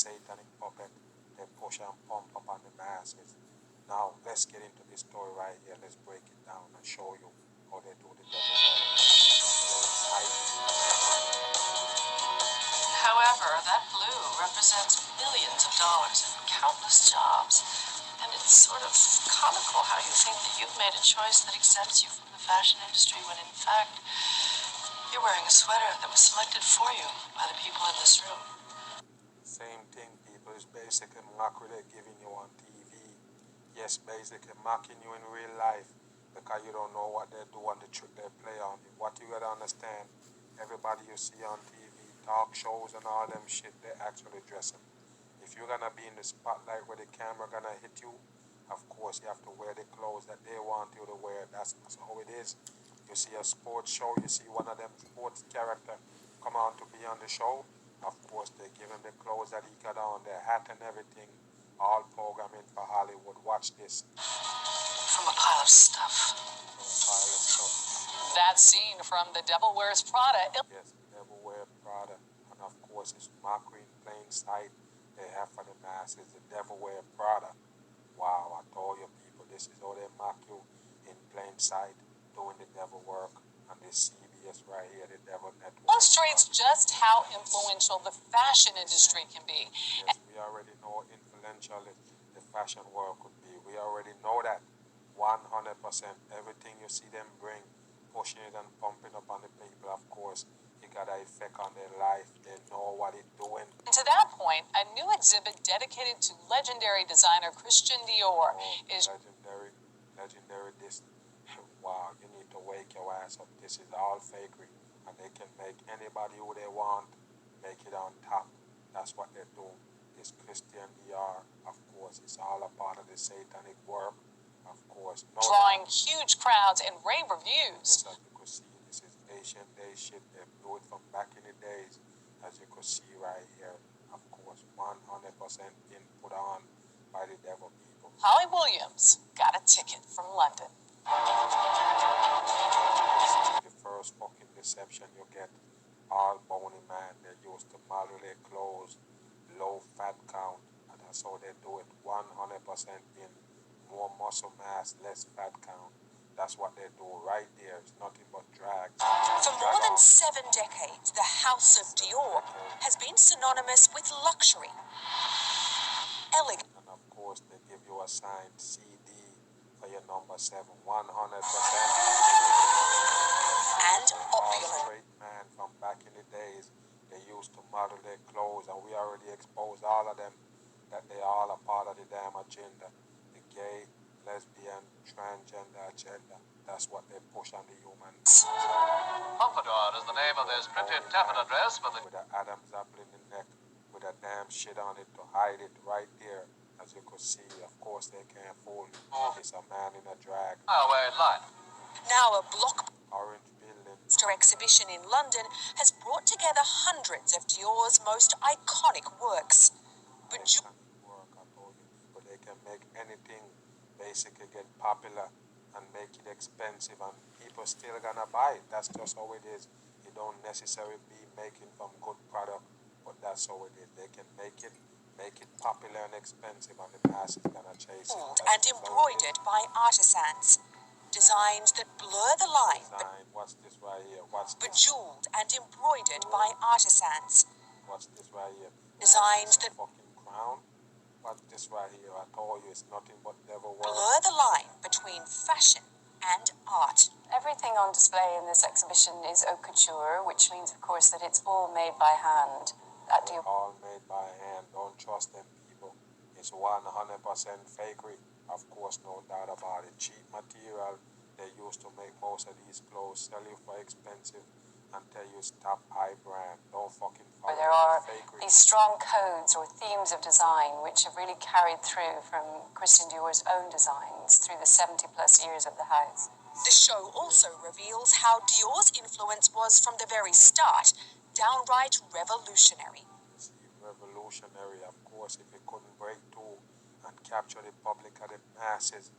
satanic puppet they push and pump upon the masses. Now let's get into this story right here. Let's break it down and show you how they do the devil work. However, that blue represents millions of dollars and countless jobs. And it's sort of comical how you think that you've made a choice that exempts you from the fashion industry when in fact you're wearing a sweater that was selected for you by the people in this room. Same thing, people. It's basically mockery they're giving you on TV. Yes, basically mocking you in real life because you don't know what they do and the trick they play on you. What you gotta understand, everybody you see on TV, talk shows and all them shit, they actually dress them. If you're gonna be in the spotlight where the camera gonna hit you, of course you have to wear the clothes that they want you to wear. That's how it is. You see a sports show, you see one of them sports character come on to be on the show. Of course they give him the clothes that he got on, the hat and everything. All programming for Hollywood. Watch this. From a pile of stuff. That scene from The Devil Wears Prada. Yes, The Devil Wears Prada. And of course it's mockery in plain sight. They have for the masses, The Devil Wears Prada. Wow, I told you people, this is how they mock you in plain sight, doing the devil work on this CBS right here, the Devil Network. Illustrates just how influential the fashion industry can be. Yes, we already know influential the fashion world could be. We already know that 100%. Everything you see them bring, pushing it and pumping up on the people, of course, it got an effect on their life. They know what it's doing. And to that point, a new exhibit dedicated to legendary designer Christian Dior is legendary this. Wow, you need to wake your ass up. This is all fakery, and they can make anybody who they want, make it on top. That's what they do. This Christian Dior, of course, it's all a part of the satanic work, of course. No drawing doubt. huge crowds and rave reviews. Yes, as you could see, this is ancient day shit. They do it from back in the days, as you could see right here. Of course, 100% being put on by the devil people. Holly Williams got a ticket from London. The first fucking deception you get, all bony man, they used to model their clothes, low fat count, and that's how they do it. 100% in more muscle mass, less fat count. That's what they do right there. It's nothing but drag. For more than 7 decades, the House of Dior has been synonymous with luxury, elegance, And of course, they give you a signed CD for your number 7, 100%. and All opulence. straight man from back in the days, they used to model their clothes, and we already exposed all of them that they all are part of the damn agenda. The gay, lesbian, transgender agenda. That's what they push on the humans. Pompadour is the name of this printed taffeta dress with With an Adam's apple in the neck, with a damn shit on it to hide it right there. As you could see, of course they can't fool you. It's a man in a drag. highway line. Now a blockbuster Orange building. exhibition in London has brought together hundreds of Dior's most iconic works. But Work, I told you, people, they can make anything basically get popular and make it expensive, and people still gonna buy it. That's just how it is. You don't necessarily be making from good product, but that's how it is. They can make it popular and expensive, and the masses gonna chase it. That's and just how it is. embroidered by artisans. Designs that blur the line, Design. What's this right here? What's this? bejeweled and embroidered by artisans. What's this right here? Designs This that fucking crown. What's this right here? I told you it's nothing but devil work. blur the line between fashion and art. Everything on display in this exhibition is haute couture, which means, of course, that it's all made by hand. They're all made by hand. Don't trust them people. It's 100% fakery. Of course, no doubt about it. Cheap material. They used to make most of these clothes, sell you for expensive, and tell you stop high brand. Don't fucking follow There are fakery. these strong codes or themes of design which have really carried through from Christian Dior's own designs through the 70-plus years of the house. The show also reveals how Dior's influence was from the very start downright revolutionary. See, revolutionary, of course, if it couldn't break through and capture the public of the masses,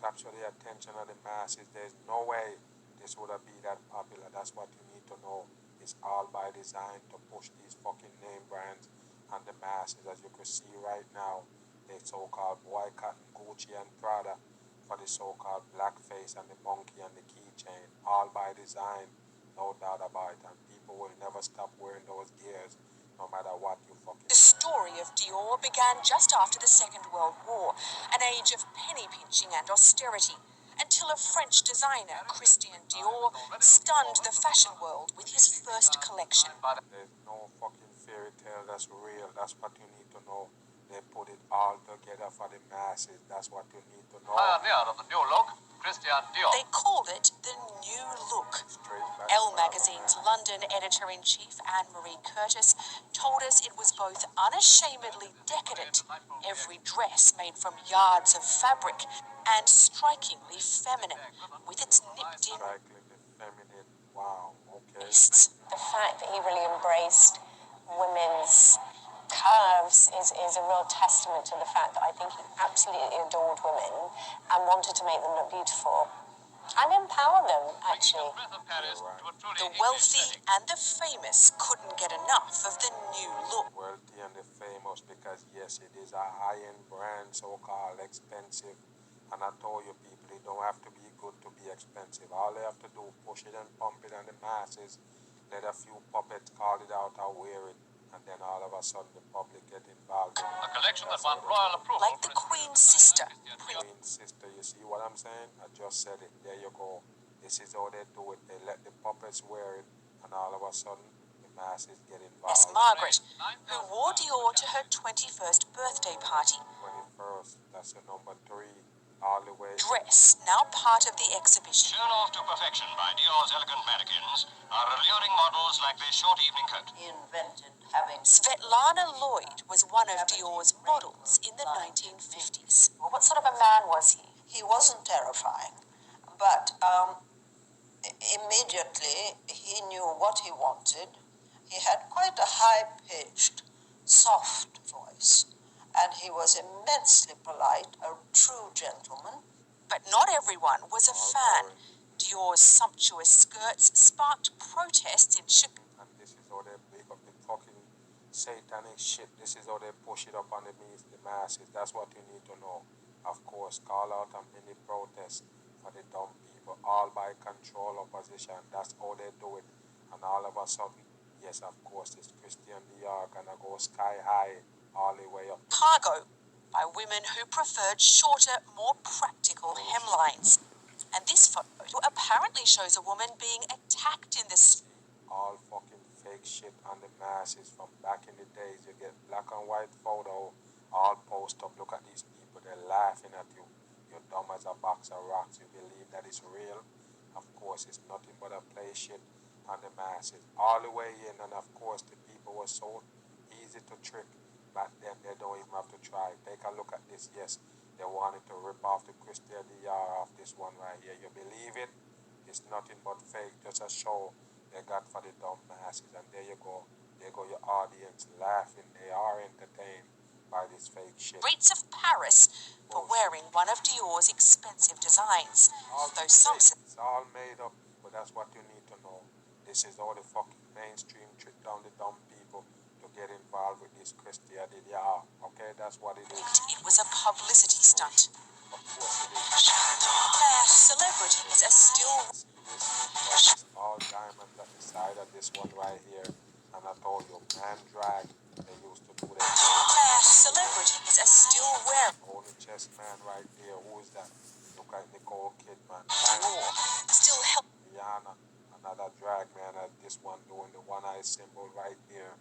capture the attention of the masses, there's no way this would have been that popular. That's what you need to know. It's all by design to push these fucking name brands and the masses. As you can see right now, they so-called boycotting Gucci and Prada for the so-called blackface and the monkey and the keychain, all by design, no doubt about it. And people will never stop wearing those gears, no matter what you fucking. The story of Dior began just after the Second World War, an age of penny pinching and austerity, until a French designer, Christian Dior, stunned the fashion world with his first collection. There's no fucking fairy tale that's real. That's what you need to know. They put it all together for the masses. That's what you need to know. Pioneer of the new look, Christian Dior. They called it the New Look. Straight back Elle to magazine's London editor-in-chief Anne-Marie Curtis told us it was both unashamedly decadent, every dress made from yards of fabric, and strikingly feminine, with its nipped-in strikingly feminine. Wow. Okay. waists. The fact that he really embraced women's curves is a real testament to the fact that I think he absolutely adored women and wanted to make them look beautiful and empower them, actually. The wealthy and the famous couldn't get enough of the new look. Wealthy and the famous, because yes, it is a high-end brand, so-called expensive. And I told you people, it don't have to be good to be expensive. All they have to do, push it and pump it on the masses, let a few puppets call it out or wear it, and then all of a sudden the public get involved in it. A collection that won royal approval. Like the Queen's sister, Queen sister, you see what I'm saying? I just said it. There you go. This is how they do it. They let the puppets wear it, and all of a sudden the masses get Princess involved. Margaret, who wore Dior to her 21st birthday party. 21st, that's the number 3, all the way. Dress, now part of the exhibition. Shown off to perfection by Dior's elegant mannequins are alluring models like this short evening coat. He invented having. Svetlana Lloyd was one of Dior's models in the 1950s. What sort of a man was he? He wasn't terrifying, but immediately he knew what he wanted. He had quite a high-pitched, soft voice, and he was immensely polite, a true gentleman. But not everyone was a fan. Dior's sumptuous skirts sparked protests in Chicago. And this is how they big up the fucking satanic shit. This is how they push it up on the masses. That's what you need to know. Of course, call out on many protests for the dumb people, all by control opposition. That's how they do it. And all of a sudden, yes, of course, this Christian Dior gonna go sky high all the way up. Cargo by women who preferred shorter, more practical hemlines. And this photo apparently shows a woman being attacked in the street. All fucking fake shit on the masses from back in the days. You get black and white photo, all post up. Look at these people, they're laughing at you. You're dumb as a box of rocks. You believe that it's real? Of course, it's nothing but a play shit on the masses. All the way in, and of course, the people were so easy to trick. Back then, they don't even have to try. Take a look at this. Yes, they wanted to rip off the Christian Dior off this one right here. You believe it? It's nothing but fake, just a show they got for the dumb masses. And there you go. There go your audience laughing. They are entertained by this fake shit. Streets of Paris for wearing one of Dior's expensive designs. Though some say It's all made up, but that's what you need to know. This is all the fucking mainstream trick down the dumb people to get involved with this Christian Dior. Okay, that's what it is. it was a publicity stunt. Of course it is. Celebrities are still See this? It's all diamonds at the side of this one right here. And I told you, man drag, they used to do their thing. celebrities are still wearing Only chest man right there. Who is that? Look at Nicole Kidman. Dior, still help. Rihanna, another drag man, as this one doing the one eye symbol right here.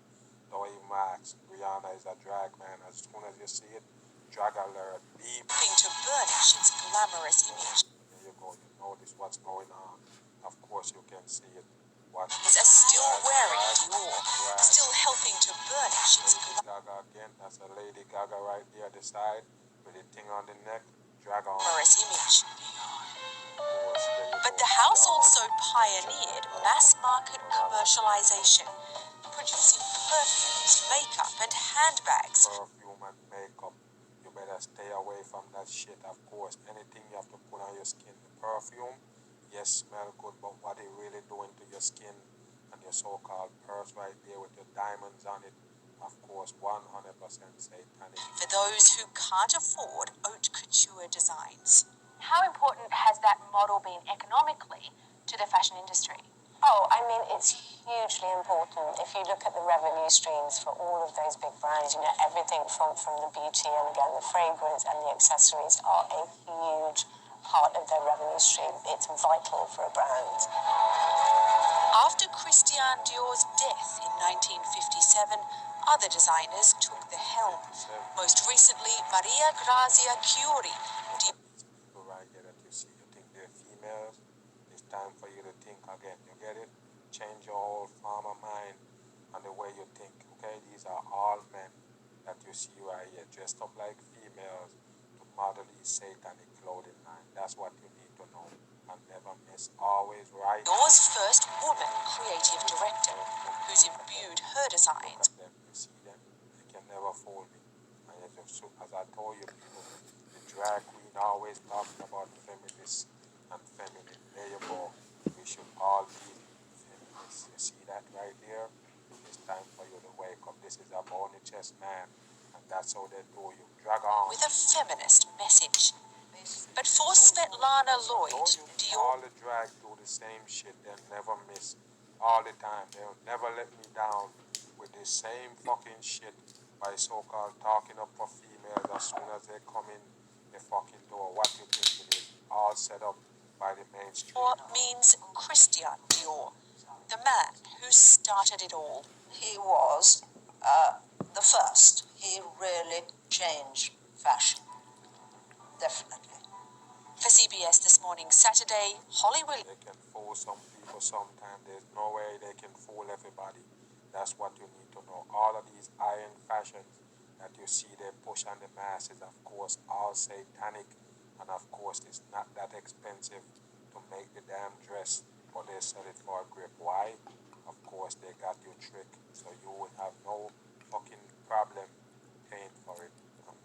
Don't even ask. Rihanna is a drag man. As soon as you see it, drag alert. Beep. To burnish its glamorous image. There you go. You notice what's going on. Of course you can see it. Watch Are still wearing Dior, still helping to burnish its Lady Gaga again. That's a Lady Gaga right there at the side with the thing on the neck. Drag on. glamorous image. Of course, there you But go. the house also pioneered mass-market commercialization, producing perfumes, makeup, and handbags. Perfume and makeup. You better stay away from that shit. Of course, anything you have to put on your skin. The perfume, yes, smell good, but what it really doing to your skin and your so-called purse right there with your diamonds on it, of course, 100% satanic. For those who can't afford haute couture designs. How important has that model been economically to the fashion industry? Oh, I mean, it's hugely important. If you look at the revenue streams for all of those big brands, you know, everything from the beauty and again the fragrance and the accessories are a huge part of their revenue stream. It's vital for a brand. After Christian Dior's death in 1957, other designers took the helm. Most recently, Maria Grazia Chiuri. These people right here that you see, you think they're females, it's time for you to think again. You get it? Change your whole form of mind and the way you think. Okay, these are all men that you see right here, dressed up like females to model these satanic clothing line. That's what you need to know. And never miss, always right. Dior's first woman creative director, who's imbued her designs. Look at them, you see them? They can never fool me. And as I told you people, the drag queen always talking about feminists and feminine. There you go. We should all be feminists. You see that right there? It's time for you to wake up. This is a bony chest man. And that's how they do you. Drag on. With a feminist message. But for Svetlana Lloyd, Dior... All the drag do the same shit. They'll never miss. All the time. They'll never let me down with the same fucking shit by so-called talking up for females as soon as they come in the fucking door. What you think it is? All set up by the mainstream. Dior means Christian Dior, the man who started it all. He was the first. He really changed fashion. Definitely. For CBS This Morning Saturday, Holly Williams. They can fool some people sometimes. There's no way they can fool everybody. That's what you need to know. All of these iron fashions that you see they push on the masses, of course, all satanic. And of course, it's not that expensive to make the damn dress, but they sell it for a grip. Why? Of course, they got you tricked. So you would have